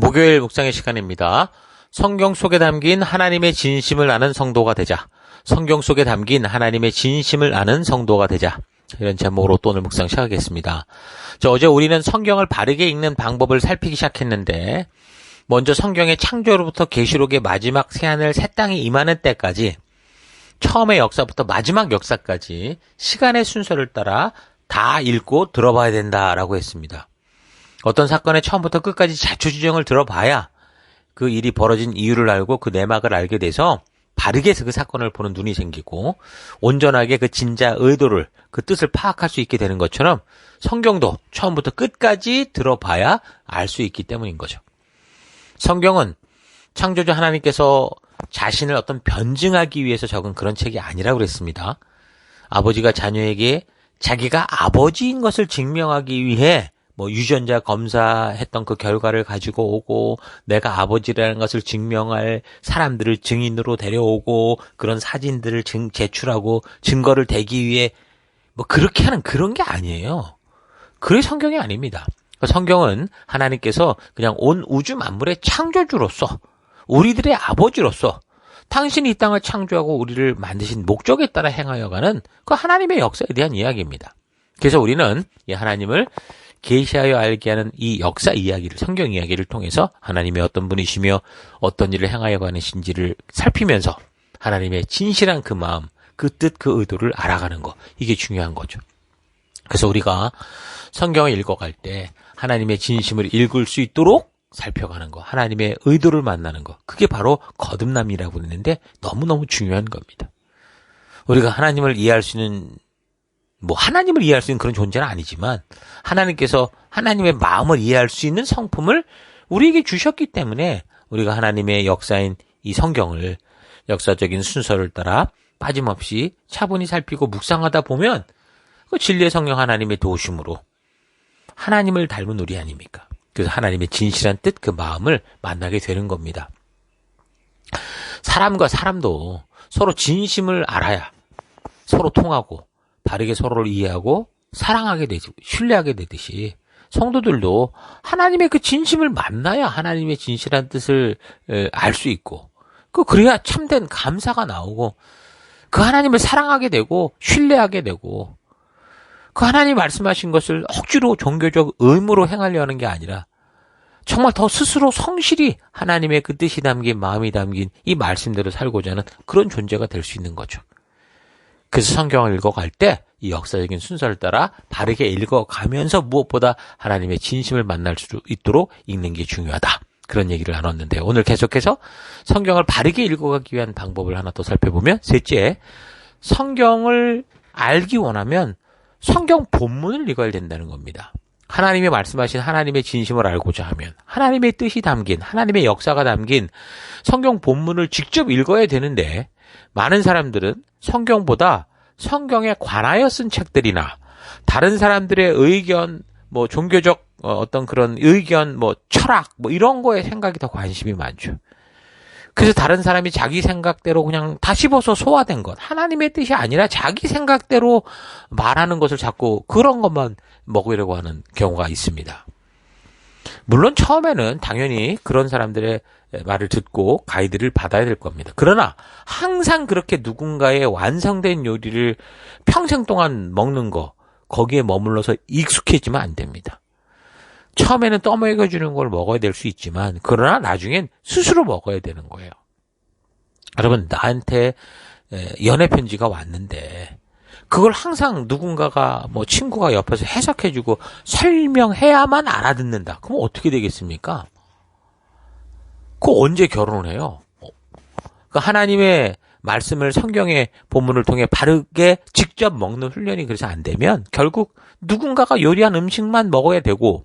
목요일 묵상의 시간입니다. 성경 속에 담긴 하나님의 진심을 아는 성도가 되자. 성경 속에 담긴 하나님의 진심을 아는 성도가 되자. 이런 제목으로 또 오늘 묵상 시작하겠습니다. 어제 우리는 성경을 바르게 읽는 방법을 살피기 시작했는데, 먼저 성경의 창조로부터 계시록의 마지막 새하늘 새 땅이 임하는 때까지, 처음의 역사부터 마지막 역사까지 시간의 순서를 따라 다 읽고 들어봐야 된다라고 했습니다. 어떤 사건의 처음부터 끝까지 자초지종을 들어봐야 그 일이 벌어진 이유를 알고 그 내막을 알게 돼서 바르게 그 사건을 보는 눈이 생기고 온전하게 그 진짜 의도를, 그 뜻을 파악할 수 있게 되는 것처럼 성경도 처음부터 끝까지 들어봐야 알 수 있기 때문인 거죠. 성경은 창조주 하나님께서 자신을 어떤 변증하기 위해서 적은 그런 책이 아니라고 그랬습니다. 아버지가 자녀에게 자기가 아버지인 것을 증명하기 위해 유전자 검사했던 그 결과를 가지고 오고, 내가 아버지라는 것을 증명할 사람들을 증인으로 데려오고, 그런 사진들을 제출하고 증거를 대기 위해 그렇게 하는 그런 게 아니에요. 그게 성경이 아닙니다. 성경은 하나님께서 그냥 온 우주 만물의 창조주로서, 우리들의 아버지로서 당신이 이 땅을 창조하고 우리를 만드신 목적에 따라 행하여가는 그 하나님의 역사에 대한 이야기입니다. 그래서 우리는 이 하나님을 계시하여 알게 하는 이 역사 이야기를, 성경 이야기를 통해서 하나님의 어떤 분이시며 어떤 일을 행하여 가시는지를 살피면서 하나님의 진실한 그 마음, 그 뜻, 그 의도를 알아가는 거, 이게 중요한 거죠. 그래서 우리가 성경을 읽어갈 때 하나님의 진심을 읽을 수 있도록 살펴가는 거, 하나님의 의도를 만나는 거, 그게 바로 거듭남이라고 했는데 너무너무 중요한 겁니다. 우리가 하나님을 이해할 수 있는, 하나님을 이해할 수 있는 그런 존재는 아니지만 하나님께서 하나님의 마음을 이해할 수 있는 성품을 우리에게 주셨기 때문에 우리가 하나님의 역사인 이 성경을 역사적인 순서를 따라 빠짐없이 차분히 살피고 묵상하다 보면 그 진리의 성령 하나님의 도우심으로 하나님을 닮은 우리 아닙니까? 그래서 하나님의 진실한 뜻, 그 마음을 만나게 되는 겁니다. 사람과 사람도 서로 진심을 알아야 서로 통하고 바르게 서로를 이해하고 사랑하게 되지, 신뢰하게 되듯이 성도들도 하나님의 그 진심을 만나야 하나님의 진실한 뜻을 알 수 있고, 그래야 참된 감사가 나오고, 그 하나님을 사랑하게 되고 신뢰하게 되고, 그 하나님 말씀하신 것을 억지로 종교적 의무로 행하려 하는 게 아니라 정말 더 스스로 성실히 하나님의 그 뜻이 담긴, 마음이 담긴 이 말씀대로 살고자 하는 그런 존재가 될 수 있는 거죠. 그래서 성경을 읽어갈 때 이 역사적인 순서를 따라 바르게 읽어가면서 무엇보다 하나님의 진심을 만날 수 있도록 읽는 게 중요하다. 그런 얘기를 나눴는데요. 오늘 계속해서 성경을 바르게 읽어가기 위한 방법을 하나 더 살펴보면, 셋째, 성경을 알기 원하면 성경 본문을 읽어야 된다는 겁니다. 하나님이 말씀하신 하나님의 진심을 알고자 하면, 하나님의 뜻이 담긴, 하나님의 역사가 담긴 성경 본문을 직접 읽어야 되는데, 많은 사람들은 성경보다 성경에 관하여 쓴 책들이나 다른 사람들의 의견, 종교적 어떤 그런 의견, 철학, 이런 거에 생각이 더 관심이 많죠. 그래서 다른 사람이 자기 생각대로 그냥 다 씹어서 소화된 것, 하나님의 뜻이 아니라 자기 생각대로 말하는 것을 자꾸 그런 것만 먹으려고 하는 경우가 있습니다. 물론 처음에는 당연히 그런 사람들의 말을 듣고 가이드를 받아야 될 겁니다. 그러나 항상 그렇게 누군가의 완성된 요리를 평생 동안 먹는 거, 거기에 머물러서 익숙해지면 안 됩니다. 처음에는 떠먹여주는 걸 먹어야 될 수 있지만, 그러나 나중엔 스스로 먹어야 되는 거예요. 여러분, 나한테 연애 편지가 왔는데 그걸 항상 누군가가, 친구가 옆에서 해석해주고 설명해야만 알아듣는다. 그럼 어떻게 되겠습니까? 그거 언제 결혼을 해요? 하나님의 말씀을, 성경의 본문을 통해 바르게 직접 먹는 훈련이 그래서 안 되면 결국 누군가가 요리한 음식만 먹어야 되고,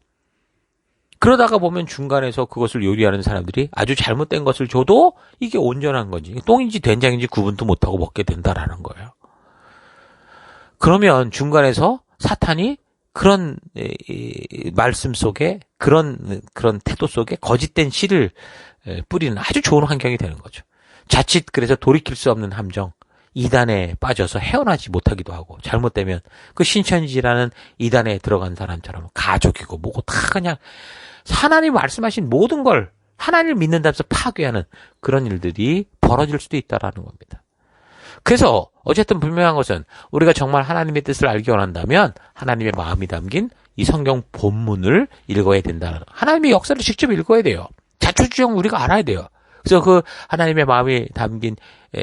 그러다가 보면 중간에서 그것을 요리하는 사람들이 아주 잘못된 것을 줘도 이게 온전한 건지 똥인지 된장인지 구분도 못하고 먹게 된다라는 거예요. 그러면 중간에서 사탄이 그런 말씀 속에, 그런 태도 속에 거짓된 씨를 뿌리는 아주 좋은 환경이 되는 거죠. 자칫 그래서 돌이킬 수 없는 함정, 이단에 빠져서 헤어나지 못하기도 하고, 잘못되면 그 신천지라는 이단에 들어간 사람처럼 가족이고 뭐고 다 그냥 하나님 말씀하신 모든 걸 하나님을 믿는다면서 파괴하는 그런 일들이 벌어질 수도 있다라는 겁니다. 그래서 어쨌든 분명한 것은 우리가 정말 하나님의 뜻을 알기 원한다면 하나님의 마음이 담긴 이 성경 본문을 읽어야 된다는, 하나님의 역사를 직접 읽어야 돼요. 자초지종 우리가 알아야 돼요. 그래서 그 하나님의 마음이 담긴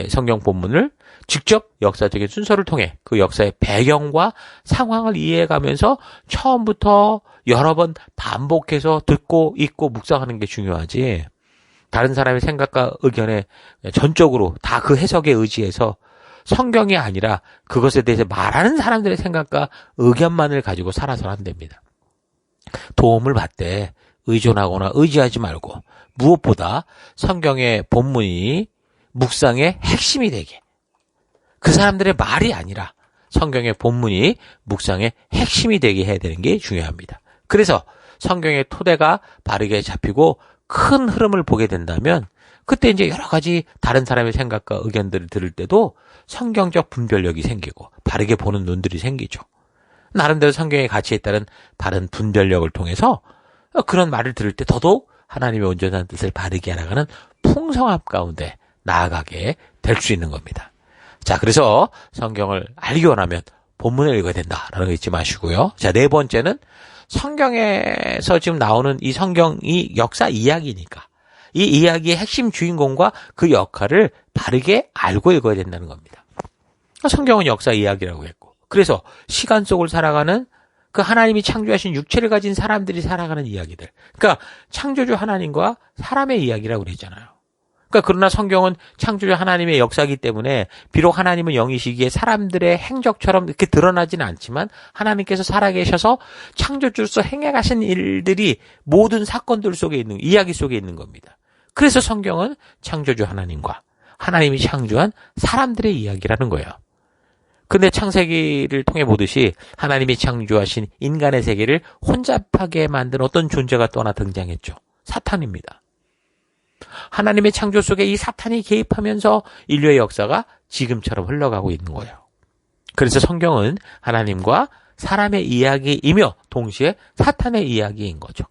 성경 본문을 직접 역사적인 순서를 통해 그 역사의 배경과 상황을 이해해가면서 처음부터 여러 번 반복해서 듣고 읽고 묵상하는 게 중요하지, 다른 사람의 생각과 의견에 전적으로 다 그 해석에 의지해서 성경이 아니라 그것에 대해서 말하는 사람들의 생각과 의견만을 가지고 살아서는 안 됩니다. 도움을 받되 의존하거나 의지하지 말고 무엇보다 성경의 본문이 묵상의 핵심이 되게, 그 사람들의 말이 아니라 성경의 본문이 묵상의 핵심이 되게 해야 되는 게 중요합니다. 그래서 성경의 토대가 바르게 잡히고 큰 흐름을 보게 된다면 그때 이제 여러 가지 다른 사람의 생각과 의견들을 들을 때도 성경적 분별력이 생기고 바르게 보는 눈들이 생기죠. 나름대로 성경의 가치에 따른 바른 분별력을 통해서 그런 말을 들을 때 더더욱 하나님의 온전한 뜻을 바르게 알아가는 풍성함 가운데 나아가게 될 수 있는 겁니다. 자, 그래서 성경을 알기 원하면 본문을 읽어야 된다라는 거 잊지 마시고요. 자, 네 번째는 성경에서 지금 나오는 이 성경이 역사 이야기니까 이 이야기의 핵심 주인공과 그 역할을 바르게 알고 읽어야 된다는 겁니다. 성경은 역사 이야기라고 했고, 그래서 시간 속을 살아가는 그 하나님이 창조하신 육체를 가진 사람들이 살아가는 이야기들, 그러니까 창조주 하나님과 사람의 이야기라고 그랬잖아요. 그러니까 그러나 성경은 창조주 하나님의 역사이기 때문에 비록 하나님은 영이시기에 사람들의 행적처럼 이렇게 드러나지는 않지만 하나님께서 살아계셔서 창조주로서 행해가신 일들이 모든 사건들 속에 있는, 이야기 속에 있는 겁니다. 그래서 성경은 창조주 하나님과 하나님이 창조한 사람들의 이야기라는 거예요. 근데 창세기를 통해 보듯이 하나님이 창조하신 인간의 세계를 혼잡하게 만든 어떤 존재가 또 하나 등장했죠. 사탄입니다. 하나님의 창조 속에 이 사탄이 개입하면서 인류의 역사가 지금처럼 흘러가고 있는 거예요. 그래서 성경은 하나님과 사람의 이야기이며 동시에 사탄의 이야기인 거죠.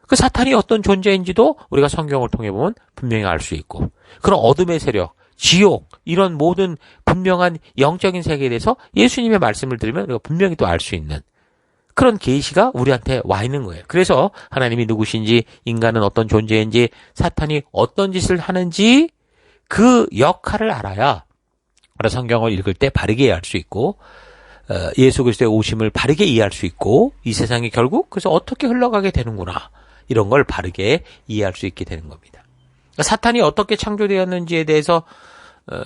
그 사탄이 어떤 존재인지도 우리가 성경을 통해 보면 분명히 알 수 있고, 그런 어둠의 세력, 지옥, 이런 모든 분명한 영적인 세계에 대해서 예수님의 말씀을 들으면 우리가 분명히 또 알 수 있는 그런 계시가 우리한테 와 있는 거예요. 그래서 하나님이 누구신지, 인간은 어떤 존재인지, 사탄이 어떤 짓을 하는지 그 역할을 알아야 성경을 읽을 때 바르게 이해할 수 있고, 예수 그리스도의 오심을 바르게 이해할 수 있고, 이 세상이 결국 그래서 어떻게 흘러가게 되는구나, 이런 걸 바르게 이해할 수 있게 되는 겁니다. 사탄이 어떻게 창조되었는지에 대해서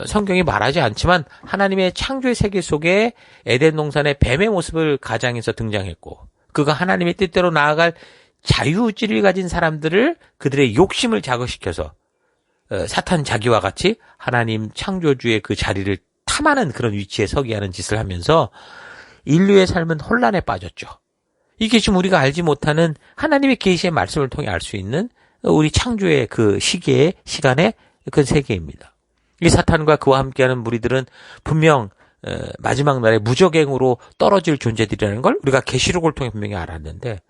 성경이 말하지 않지만 하나님의 창조의 세계 속에 에덴 동산의 뱀의 모습을 가장해서 등장했고, 그가 하나님의 뜻대로 나아갈 자유의지를 가진 사람들을 그들의 욕심을 자극시켜서 사탄 자기와 같이 하나님 창조주의 그 자리를 탐하는 그런 위치에 서게 하는 짓을 하면서 인류의 삶은 혼란에 빠졌죠. 이게 지금 우리가 알지 못하는 하나님의 계시의 말씀을 통해 알 수 있는 우리 창조의 그 시기의 시간의 그 세계입니다. 이 사탄과 그와 함께하는 무리들은 분명 마지막 날에 무적행으로 떨어질 존재들이라는 걸 우리가 계시록을 통해 분명히 알았는데,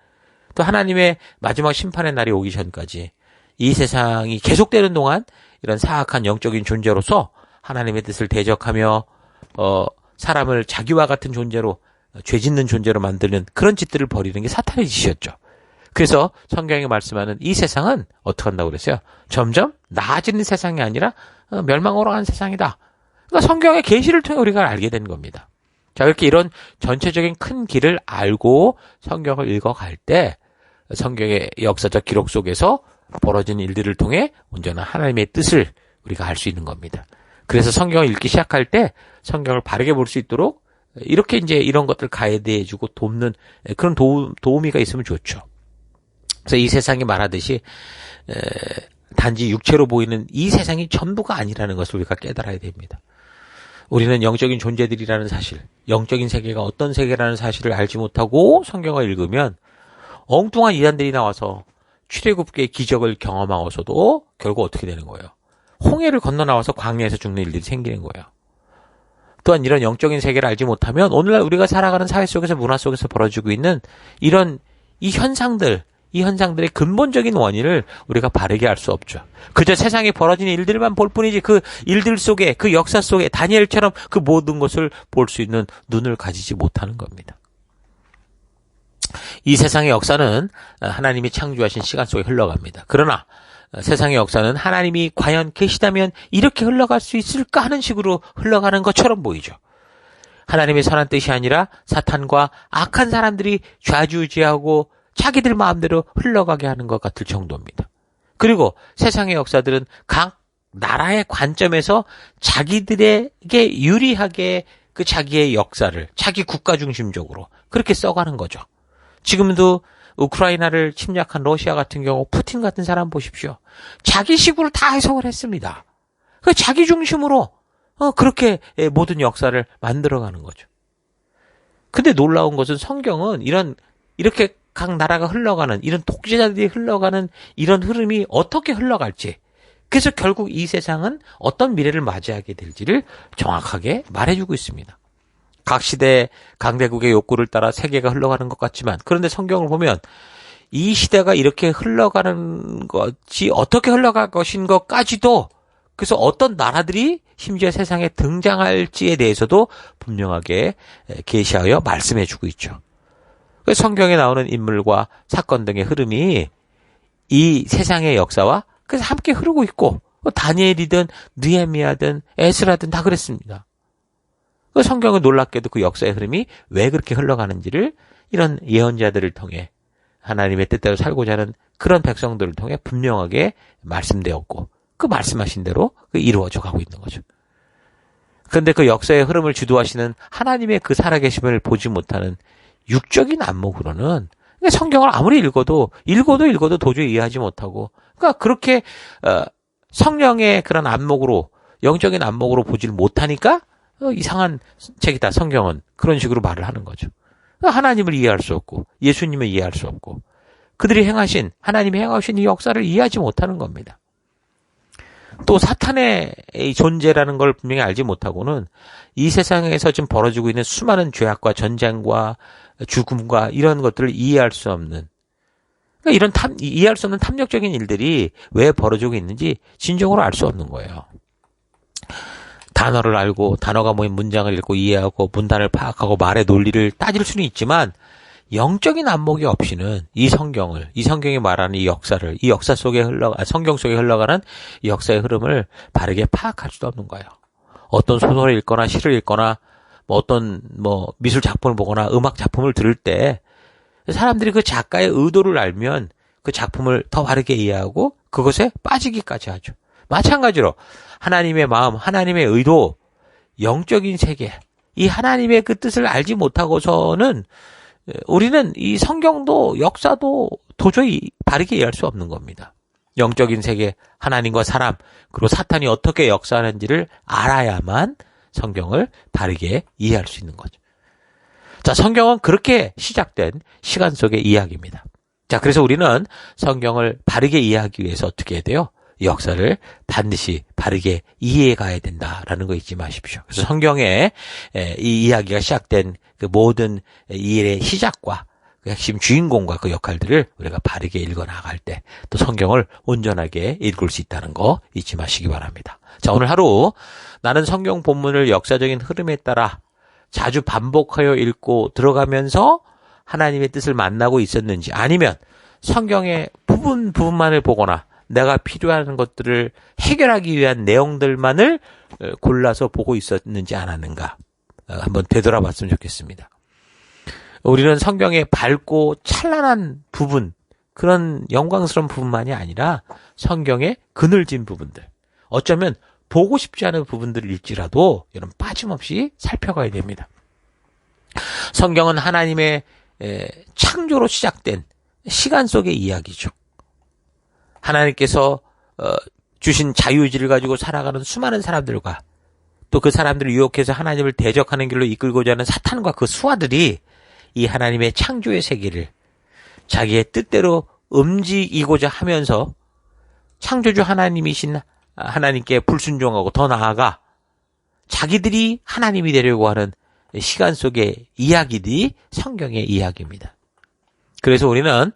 또 하나님의 마지막 심판의 날이 오기 전까지 이 세상이 계속되는 동안 이런 사악한 영적인 존재로서 하나님의 뜻을 대적하며 사람을 자기와 같은 존재로, 죄짓는 존재로 만드는 그런 짓들을 벌이는 게 사탄의 짓이었죠. 그래서 성경이 말씀하는 이 세상은 어떻게 한다고 그랬어요? 점점 나아지는 세상이 아니라 멸망으로 가는 세상이다. 그러니까 성경의 계시를 통해 우리가 알게 되는 겁니다. 자, 이렇게 이런 전체적인 큰 길을 알고 성경을 읽어갈 때 성경의 역사적 기록 속에서 벌어진 일들을 통해 온전한 하나님의 뜻을 우리가 알 수 있는 겁니다. 그래서 성경을 읽기 시작할 때 성경을 바르게 볼 수 있도록 이렇게 이제 이런 것들 가이드해주고 돕는 그런 도우미가 있으면 좋죠. 그래서 이 세상이 말하듯이 단지 육체로 보이는 이 세상이 전부가 아니라는 것을 우리가 깨달아야 됩니다. 우리는 영적인 존재들이라는 사실, 영적인 세계가 어떤 세계라는 사실을 알지 못하고 성경을 읽으면 엉뚱한 이단들이 나와서 출애굽기의 기적을 경험하고서도 결국 어떻게 되는 거예요? 홍해를 건너 나와서 광야에서 죽는 일들이 생기는 거예요. 또한 이런 영적인 세계를 알지 못하면 오늘날 우리가 살아가는 사회 속에서, 문화 속에서 벌어지고 있는 이런 이 현상들, 이 현상들의 근본적인 원인을 우리가 바르게 알 수 없죠. 그저 세상에 벌어지는 일들만 볼 뿐이지 그 일들 속에, 그 역사 속에 다니엘처럼 그 모든 것을 볼 수 있는 눈을 가지지 못하는 겁니다. 이 세상의 역사는 하나님이 창조하신 시간 속에 흘러갑니다. 그러나 세상의 역사는 하나님이 과연 계시다면 이렇게 흘러갈 수 있을까 하는 식으로 흘러가는 것처럼 보이죠. 하나님의 선한 뜻이 아니라 사탄과 악한 사람들이 좌지우지하고 자기들 마음대로 흘러가게 하는 것 같을 정도입니다. 그리고 세상의 역사들은 각 나라의 관점에서 자기들에게 유리하게 그 자기의 역사를 자기 국가 중심적으로 그렇게 써가는 거죠. 지금도 우크라이나를 침략한 러시아 같은 경우 푸틴 같은 사람 보십시오. 자기식으로 다 해석을 했습니다. 그 자기 중심으로 그렇게 모든 역사를 만들어가는 거죠. 근데 놀라운 것은 성경은 이렇게 각 나라가 흘러가는, 이런 독재자들이 흘러가는 이런 흐름이 어떻게 흘러갈지, 그래서 결국 이 세상은 어떤 미래를 맞이하게 될지를 정확하게 말해주고 있습니다. 각 시대 강대국의 욕구를 따라 세계가 흘러가는 것 같지만, 그런데 성경을 보면 이 시대가 이렇게 흘러가는 것이 어떻게 흘러갈 것인 것까지도, 그래서 어떤 나라들이 심지어 세상에 등장할지에 대해서도 분명하게 계시하여 말씀해주고 있죠. 성경에 나오는 인물과 사건 등의 흐름이 이 세상의 역사와 그래서 함께 흐르고 있고, 다니엘이든 느헤미야든 에스라든 다 그랬습니다. 성경은 놀랍게도 그 역사의 흐름이 왜 그렇게 흘러가는지를 이런 예언자들을 통해 하나님의 뜻대로 살고자 하는 그런 백성들을 통해 분명하게 말씀되었고, 그 말씀하신 대로 이루어져 가고 있는 거죠. 그런데 그 역사의 흐름을 주도하시는 하나님의 그 살아계심을 보지 못하는 육적인 안목으로는 성경을 아무리 읽어도 도저히 이해하지 못하고, 그러니까 그렇게 성령의 그런 안목으로, 영적인 안목으로 보질 못하니까 이상한 책이다, 성경은. 그런 식으로 말을 하는 거죠. 하나님을 이해할 수 없고 예수님을 이해할 수 없고 그들이 행하신, 하나님이 행하신 이 역사를 이해하지 못하는 겁니다. 또 사탄의 존재라는 걸 분명히 알지 못하고는 이 세상에서 지금 벌어지고 있는 수많은 죄악과 전쟁과 죽음과 이런 것들을 이해할 수 없는, 그러니까 이해할 수 없는 탐욕적인 일들이 왜 벌어지고 있는지 진정으로 알 수 없는 거예요. 단어를 알고 단어가 모인 문장을 읽고 이해하고 문단을 파악하고 말의 논리를 따질 수는 있지만 영적인 안목이 없이는 이 성경이 말하는 이 역사를, 이 역사 속에 성경 속에 흘러가는 이 역사의 흐름을 바르게 파악할 수도 없는 거예요. 어떤 소설을 읽거나 시를 읽거나 어떤 미술 작품을 보거나 음악 작품을 들을 때 사람들이 그 작가의 의도를 알면 그 작품을 더 바르게 이해하고 그것에 빠지기까지 하죠. 마찬가지로 하나님의 마음, 하나님의 의도, 영적인 세계, 이 하나님의 그 뜻을 알지 못하고서는 우리는 이 성경도 역사도 도저히 바르게 이해할 수 없는 겁니다. 영적인 세계, 하나님과 사람, 그리고 사탄이 어떻게 역사하는지를 알아야만 성경을 바르게 이해할 수 있는 거죠. 자, 성경은 그렇게 시작된 시간 속의 이야기입니다. 자, 그래서 우리는 성경을 바르게 이해하기 위해서 어떻게 해야 돼요? 역사를 반드시 바르게 이해해 가야 된다라는 거 잊지 마십시오. 그래서 성경에 이 이야기가 시작된 그 모든 이 일의 시작과 그 핵심 주인공과 그 역할들을 우리가 바르게 읽어 나갈 때 또 성경을 온전하게 읽을 수 있다는 거 잊지 마시기 바랍니다. 자, 오늘 하루 나는 성경 본문을 역사적인 흐름에 따라 자주 반복하여 읽고 들어가면서 하나님의 뜻을 만나고 있었는지, 아니면 성경의 부분만을 보거나 내가 필요한 것들을 해결하기 위한 내용들만을 골라서 보고 있었는지 않았는가 한번 되돌아봤으면 좋겠습니다. 우리는 성경의 밝고 찬란한 부분, 그런 영광스러운 부분만이 아니라 성경의 그늘진 부분들, 어쩌면 보고 싶지 않은 부분들을 읽지라도 여러분 빠짐없이 살펴가야 됩니다. 성경은 하나님의 창조로 시작된 시간 속의 이야기죠. 하나님께서 주신 자유의지를 가지고 살아가는 수많은 사람들과 또 그 사람들을 유혹해서 하나님을 대적하는 길로 이끌고자 하는 사탄과 그 수하들이 이 하나님의 창조의 세계를 자기의 뜻대로 움직이고자 하면서 창조주 하나님이신 하나님께 불순종하고 더 나아가 자기들이 하나님이 되려고 하는 시간 속의 이야기들이 성경의 이야기입니다. 그래서 우리는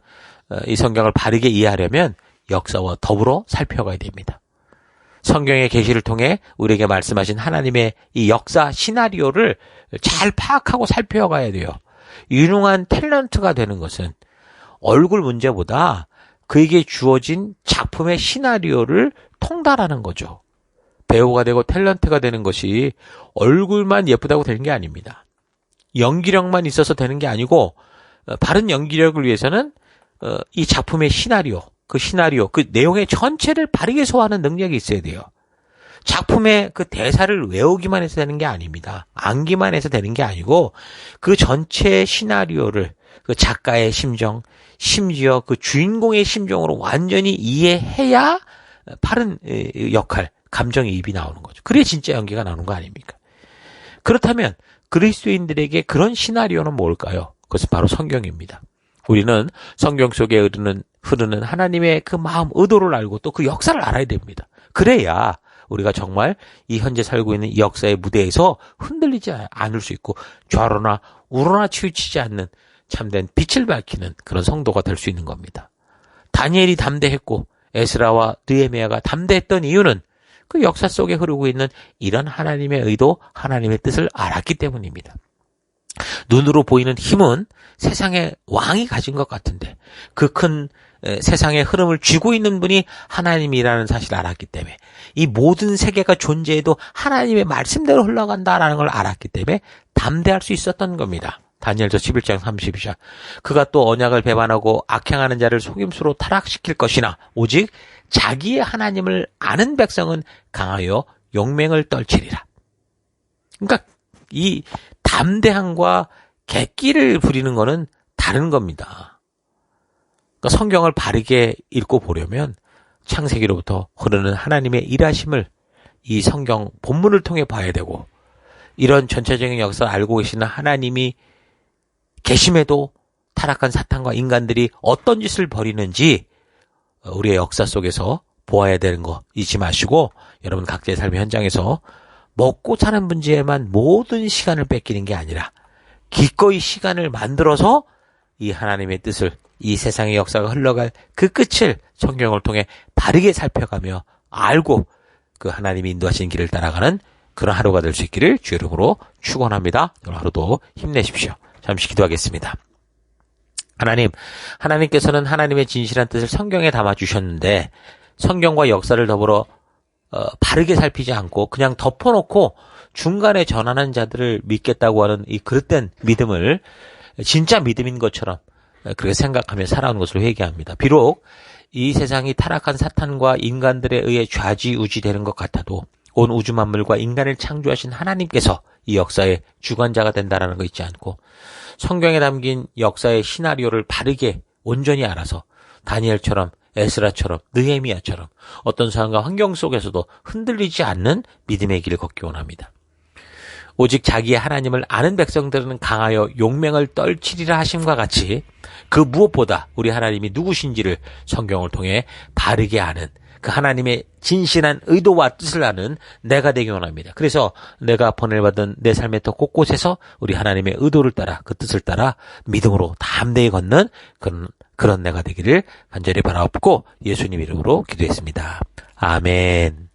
이 성경을 바르게 이해하려면 역사와 더불어 살펴가야 됩니다. 성경의 계시를 통해 우리에게 말씀하신 하나님의 이 역사 시나리오를 잘 파악하고 살펴가야 돼요. 유능한 탤런트가 되는 것은 얼굴 문제보다 그에게 주어진 작품의 시나리오를 통달하는 거죠. 배우가 되고 탤런트가 되는 것이 얼굴만 예쁘다고 되는 게 아닙니다. 연기력만 있어서 되는 게 아니고 바른 연기력을 위해서는 이 작품의 시나리오, 그 내용의 전체를 바르게 소화하는 능력이 있어야 돼요. 작품의 그 대사를 외우기만 해서 되는 게 아닙니다. 암기만 해서 되는 게 아니고 그 전체 시나리오를 그 작가의 심정, 심지어 그 주인공의 심정으로 완전히 이해해야 바른 역할, 감정이입이 나오는 거죠. 그래야 진짜 연기가 나오는 거 아닙니까? 그렇다면 그리스도인들에게 그런 시나리오는 뭘까요? 그것은 바로 성경입니다. 우리는 성경 속에 흐르는 하나님의 그 마음, 의도를 알고 또 그 역사를 알아야 됩니다. 그래야 우리가 정말 이 현재 살고 있는 이 역사의 무대에서 흔들리지 않을 수 있고 좌로나 우로나 치우치지 않는 참된 빛을 밝히는 그런 성도가 될 수 있는 겁니다. 다니엘이 담대했고 에스라와 느헤미야가 담대했던 이유는 그 역사 속에 흐르고 있는 이런 하나님의 의도, 하나님의 뜻을 알았기 때문입니다. 눈으로 보이는 힘은 세상의 왕이 가진 것 같은데 그 큰 세상의 흐름을 쥐고 있는 분이 하나님이라는 사실을 알았기 때문에 이 모든 세계가 존재해도 하나님의 말씀대로 흘러간다라는 걸 알았기 때문에 담대할 수 있었던 겁니다. 다니엘서 11장 32절. 그가 또 언약을 배반하고 악행하는 자를 속임수로 타락시킬 것이나 오직 자기의 하나님을 아는 백성은 강하여 용맹을 떨치리라. 그러니까 이 담대함과 객기를 부리는 거는 다른 겁니다. 그러니까 성경을 바르게 읽고 보려면 창세기로부터 흐르는 하나님의 일하심을 이 성경 본문을 통해 봐야 되고 이런 전체적인 역사를 알고 계시는 하나님이 계심에도 타락한 사탄과 인간들이 어떤 짓을 벌이는지 우리의 역사 속에서 보아야 되는 거 잊지 마시고 여러분 각자의 삶의 현장에서 먹고 사는 문제에만 모든 시간을 뺏기는 게 아니라 기꺼이 시간을 만들어서 이 하나님의 뜻을 이 세상의 역사가 흘러갈 그 끝을 성경을 통해 바르게 살펴가며 알고 그 하나님이 인도하시는 길을 따라가는 그런 하루가 될 수 있기를 주의 이름으로 축원합니다. 오늘 하루도 힘내십시오. 잠시 기도하겠습니다. 하나님께서는 하나님의 진실한 뜻을 성경에 담아주셨는데 성경과 역사를 더불어 바르게 살피지 않고 그냥 덮어놓고 중간에 전하는 자들을 믿겠다고 하는 이 그릇된 믿음을 진짜 믿음인 것처럼 그렇게 생각하며 살아오는 것을 회개합니다. 비록 이 세상이 타락한 사탄과 인간들에 의해 좌지우지되는 것 같아도 온 우주 만물과 인간을 창조하신 하나님께서 이 역사의 주관자가 된다는 거 잊지 않고 성경에 담긴 역사의 시나리오를 바르게 온전히 알아서 다니엘처럼 에스라처럼 느헤미야처럼 어떤 상황과 환경 속에서도 흔들리지 않는 믿음의 길을 걷기 원합니다. 오직 자기의 하나님을 아는 백성들은 강하여 용맹을 떨치리라 하심과 같이 그 무엇보다 우리 하나님이 누구신지를 성경을 통해 바르게 아는 그 하나님의 진실한 의도와 뜻을 아는 내가 되기 원합니다. 그래서 내가 보내받은 내 삶의 더 곳곳에서 우리 하나님의 의도를 따라 그 뜻을 따라 믿음으로 담대히 걷는 그런 내가 되기를 간절히 바라옵고 예수님 이름으로 기도했습니다. 아멘.